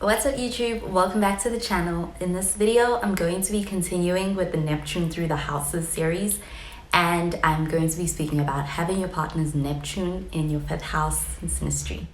What's up YouTube? Welcome back to the channel. In this video, I'm going to be continuing with the Neptune through the houses series, and I'm going to be speaking about having your partner's Neptune in your 5th house in synastry.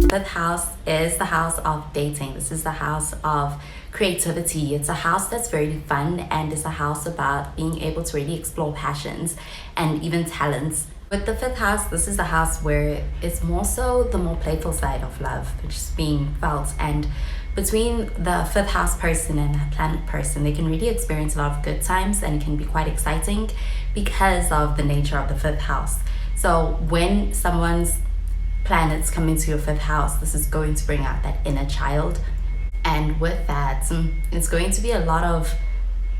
Fifth house is the house of dating. This is the house of creativity. It's a house that's very fun, and it's a house about being able to really explore passions and even talents. With the 5th house, this is the house where it's more so the more playful side of love, which is being felt. And between the 5th house person and a planet person, they can really experience a lot of good times, and it can be quite exciting because of the nature of the 5th house. So when someone's planets come into your 5th house, this is going to bring out that inner child. And with that, it's going to be a lot of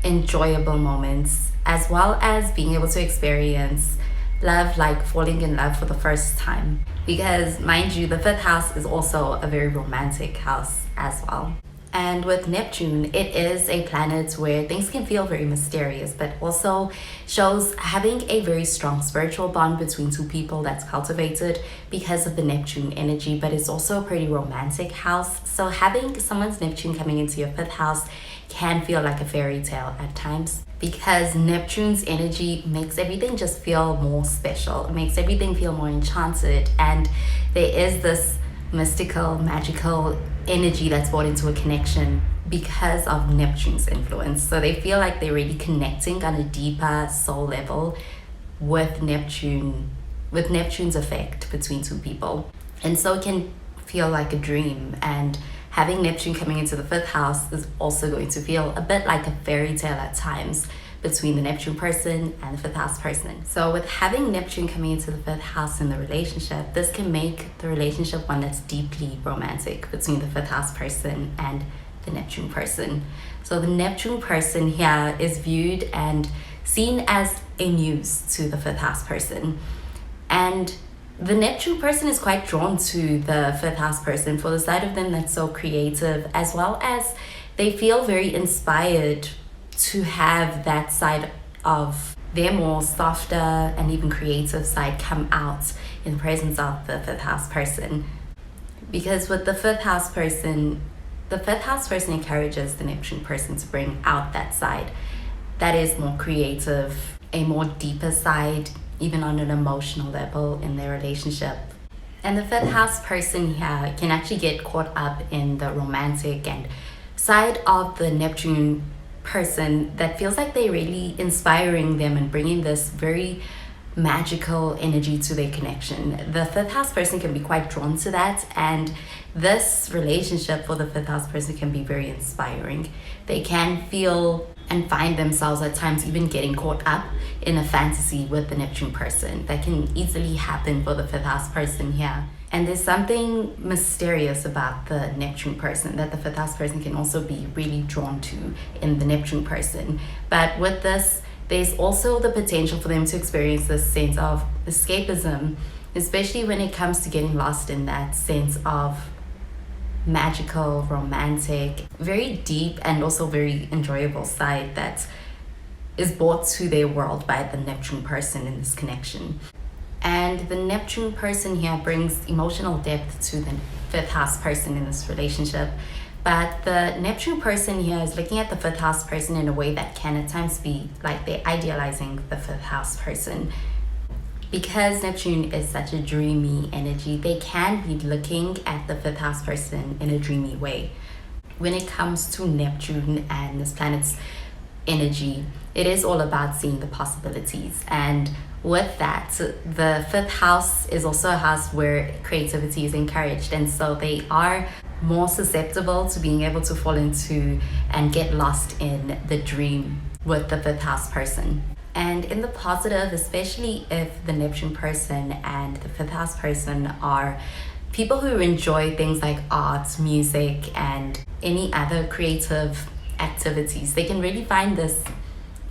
enjoyable moments, as well as being able to experience love, like falling in love for the first time. Because mind you, the 5th house is also a very romantic house as well. And with Neptune, it is a planet where things can feel very mysterious, but also shows having a very strong spiritual bond between two people that's cultivated because of the Neptune energy, but it's also a pretty romantic house. So having someone's Neptune coming into your 5th house can feel like a fairy tale at times, because Neptune's energy makes everything just feel more special. It makes everything feel more enchanted, and there is this mystical, magical energy that's brought into a connection because of Neptune's influence. So they feel like they're really connecting on a deeper soul level with Neptune's effect between two people. And so it can feel like a dream, and having Neptune coming into the 5th house is also going to feel a bit like a fairy tale at times between the Neptune person and the 5th house person. So with having Neptune coming into the 5th house in the relationship, this can make the relationship one that's deeply romantic between the 5th house person and the Neptune person. So the Neptune person here is viewed and seen as a muse to the 5th house person. And the Neptune person is quite drawn to the 5th house person for the side of them that's so creative, as well as they feel very inspired to have that side of their more softer and even creative side come out in the presence of the 5th house person. Because with the 5th house person, the 5th house person encourages the Neptune person to bring out that side that is more creative, a more deeper side, even on an emotional level in their relationship. And the 5th house person here can actually get caught up in the romantic and side of the Neptune person that feels like they're really inspiring them and bringing this very magical energy to their connection. The 5th house person can be quite drawn to that, and this relationship for the 5th house person can be very inspiring. They can feel and find themselves at times even getting caught up in a fantasy with the Neptune person. That can easily happen for the 5th house person here. And there's something mysterious about the Neptune person that the 5th house person can also be really drawn to in the Neptune person. But with this, there's also the potential for them to experience this sense of escapism, especially when it comes to getting lost in that sense of magical, romantic, very deep and also very enjoyable side that is brought to their world by the Neptune person in this connection. And the Neptune person here brings emotional depth to the 5th house person in this relationship. But the Neptune person here is looking at the 5th house person in a way that can at times be like they're idealizing the 5th house person. Because Neptune is such a dreamy energy, they can be looking at the 5th house person in a dreamy way. When it comes to Neptune and this planet's energy, it is all about seeing the possibilities. And with that, the 5th house is also a house where creativity is encouraged, and so they are more susceptible to being able to fall into and get lost in the dream with the 5th house person. And in the positive, especially if the Neptune person and the 5th house person are people who enjoy things like art, music, and any other creative activities, they can really find this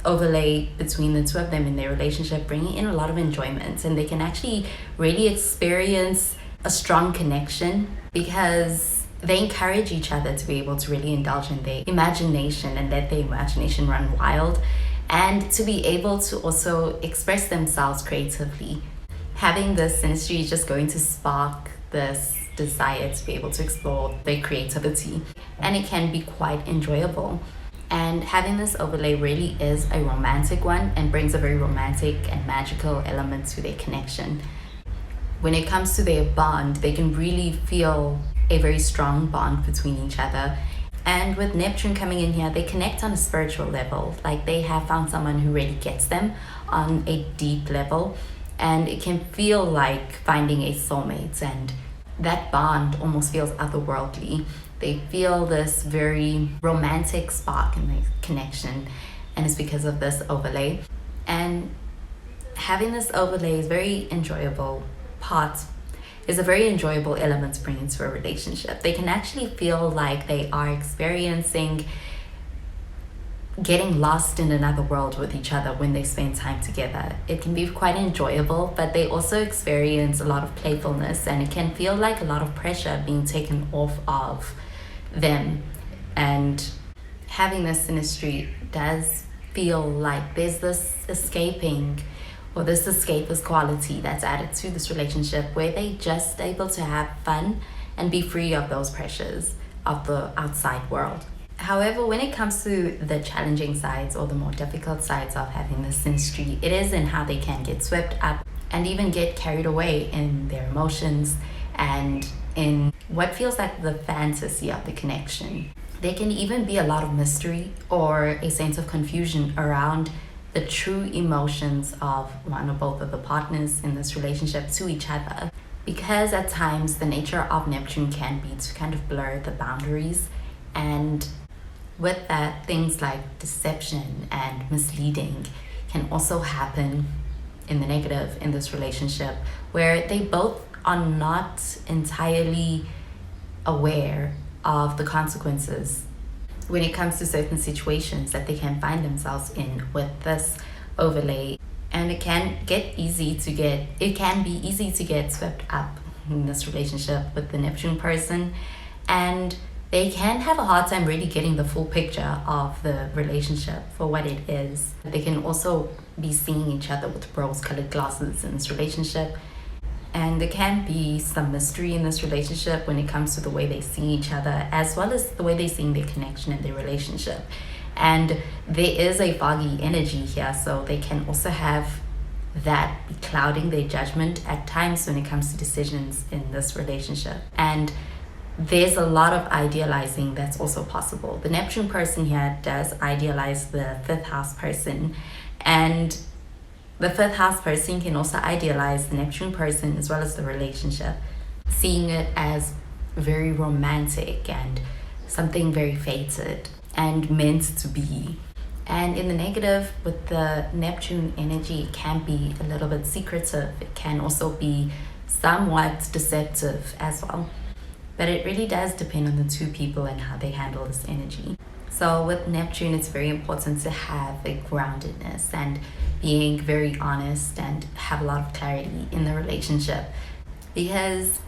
overlay between the two of them in their relationship, bringing in a lot of enjoyment, and they can actually really experience a strong connection because they encourage each other to be able to really indulge in their imagination and let their imagination run wild. and to be able to also express themselves creatively. Having this synastry is just going to spark this desire to be able to explore their creativity, and it can be quite enjoyable. And having this overlay really is a romantic one and brings a very romantic and magical element to their connection. When it comes to their bond, they can really feel a very strong bond between each other. And with Neptune coming in here, they connect on a spiritual level. Like they have found someone who really gets them on a deep level. And it can feel like finding a soulmate, and that bond almost feels otherworldly. They feel this very romantic spark in the connection, and it's because of this overlay. And having this overlay is very enjoyable part is a very enjoyable element to bring into a relationship. They can actually feel like they are experiencing getting lost in another world with each other when they spend time together. It can be quite enjoyable, but they also experience a lot of playfulness, and it can feel like a lot of pressure being taken off of them. And having this synastry does feel like there's this escaping or this escapist quality that's added to this relationship, where they just able to have fun and be free of those pressures of the outside world. However, when it comes to the challenging sides or the more difficult sides of having this synastry, it is in how they can get swept up and even get carried away in their emotions and in what feels like the fantasy of the connection. There can even be a lot of mystery or a sense of confusion around the true emotions of one or both of the partners in this relationship to each other, because at times the nature of Neptune can be to kind of blur the boundaries, and with that, things like deception and misleading can also happen in the negative in this relationship, where they both are not entirely aware of the consequences when it comes to certain situations that they can find themselves in with this overlay. And it can be easy to get swept up in this relationship with the Neptune person, and they can have a hard time really getting the full picture of the relationship for what it is. They can also be seeing each other with rose-colored glasses in this relationship. And there can be some mystery in this relationship when it comes to the way they see each other, as well as the way they see their connection and their relationship. And there is a foggy energy here, so they can also have that be clouding their judgment at times when it comes to decisions in this relationship. And there's a lot of idealizing that's also possible. The Neptune person here does idealize the fifth house person, and the fifth house person can also idealize the Neptune person as well as the relationship, seeing it as very romantic and something very fated and meant to be. And in the negative, with the Neptune energy, it can be a little bit secretive. It can also be somewhat deceptive as well. But it really does depend on the two people and how they handle this energy. So with Neptune, it's very important to have a groundedness and being very honest and have a lot of clarity in the relationship. Because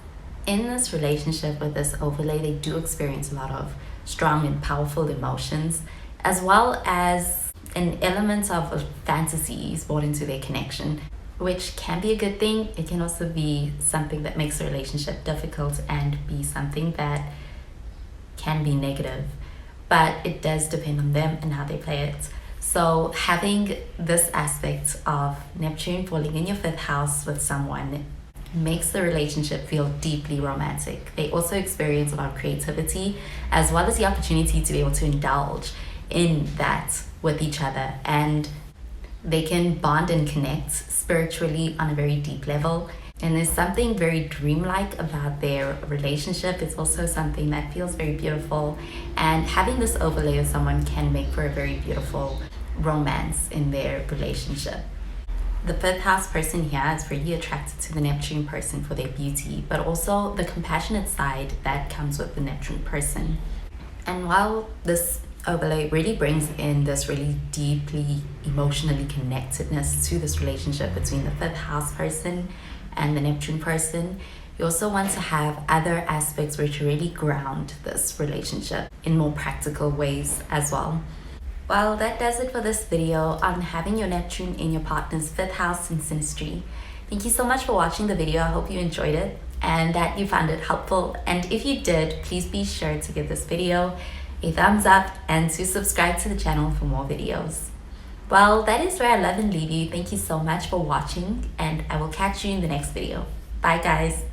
in this relationship with this overlay, they do experience a lot of strong and powerful emotions, as well as an element of fantasy brought into their connection, which can be a good thing. It can also be something that makes the relationship difficult and be something that can be negative. But it does depend on them and how they play it. So having this aspect of Neptune falling in your fifth house with someone makes the relationship feel deeply romantic. They also experience a lot of creativity, as well as the opportunity to be able to indulge in that with each other. And they can bond and connect spiritually on a very deep level. And there's something very dreamlike about their relationship. It's also something that feels very beautiful. And having this overlay of someone can make for a very beautiful romance in their relationship. The fifth house person here is really attracted to the Neptune person for their beauty, but also the compassionate side that comes with the Neptune person. And while this overlay really brings in this really deeply emotionally connectedness to this relationship between the fifth house person and the Neptune person, you also want to have other aspects which really ground this relationship in more practical ways as well. Well, that does it for this video on having your Neptune in your partner's 5th house in Synastry. Thank you so much for watching the video. I hope you enjoyed it and that you found it helpful. And if you did, please be sure to give this video a thumbs up and to subscribe to the channel for more videos. Well, that is where I love and leave you. Thank you so much for watching, and I will catch you in the next video. Bye guys.